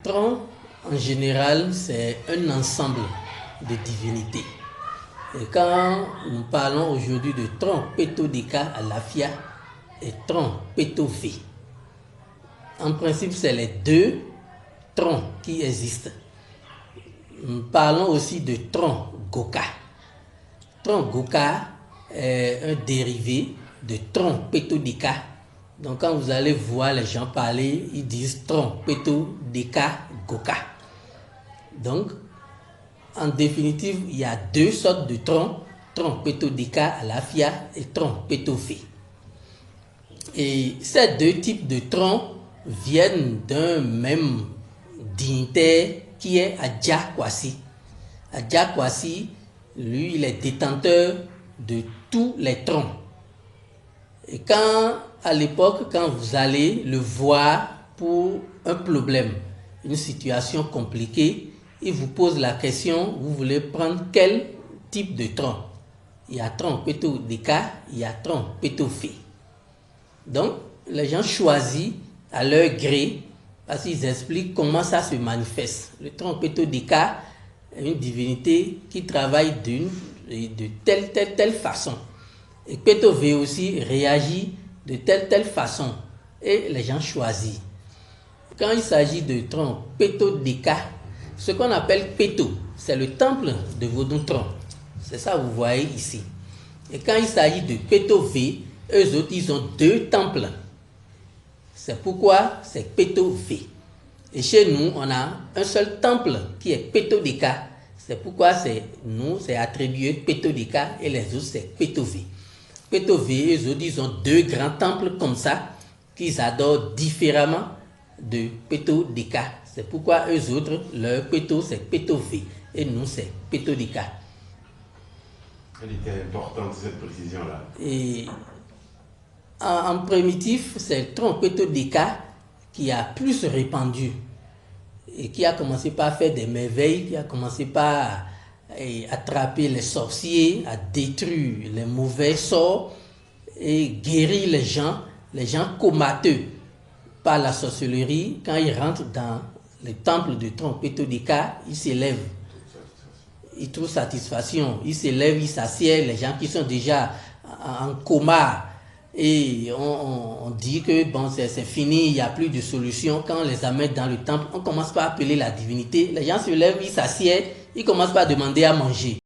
Tron, en général, c'est un ensemble de divinités. Et quand nous parlons aujourd'hui de Tron Peto Deka Alafia et Tron Peto V, en principe, c'est les deux trons qui existent. Nous parlons aussi de Tron Goka. Tron Goka est un dérivé de Tron Peto Deka. Donc quand vous allez voir les gens parler, ils disent Tron Peto Deka Goka. Donc, en définitive, il y a deux sortes de troncs, tronc Peto Deka Alafia et tronc Peto V. Et ces deux types de troncs viennent d'un même dignitaire qui est Adja Kwasi. Adja Kwasi, lui, il est détenteur de tous les troncs. Et à l'époque, quand vous allez le voir pour un problème, une situation compliquée, il vous pose la question, vous voulez prendre quel type de tronc? Il y a tronc Peto Deka, il y a tronc Peto V. Donc, les gens choisissent à leur gré, parce qu'ils expliquent comment ça se manifeste. Le tronc Peto Deka est une divinité qui travaille de telle façon. Et Peto V aussi réagit de telle façon. Et les gens choisissent. Quand il s'agit de tronc Peto Deka, ce qu'on appelle Peto, c'est le temple de Vodun-Tron. C'est ça que vous voyez ici. Et quand il s'agit de Peto V, eux autres, ils ont deux temples. C'est pourquoi c'est Peto V. Et chez nous, on a un seul temple qui est Peto Deka. C'est pourquoi c'est attribué Peto Deka et les autres, c'est Peto V. Peto V, eux autres, ils ont deux grands temples comme ça qu'ils adorent différemment de Peto Deka. C'est pourquoi eux autres, leur Peto, c'est Peto V. Et nous, c'est Peto Deka. Elle était importante, cette précision-là. Et en primitif, c'est le tronc Peto Deka qui a plus répandu et qui a commencé par faire des merveilles, qui a commencé par attraper les sorciers, à détruire les mauvais sorts et guérir les gens comateux par la sorcellerie. Quand ils rentrent dans le temple de tronc Peto Deka, ils s'élèvent. Ils trouvent satisfaction. Ils s'élèvent, ils s'assiedent. Les gens qui sont déjà en coma et on dit que bon, c'est fini, il n'y a plus de solution. Quand on les amène dans le temple, on commence par appeler la divinité. Les gens se lèvent, ils s'assiedent, ils commencent par demander à manger.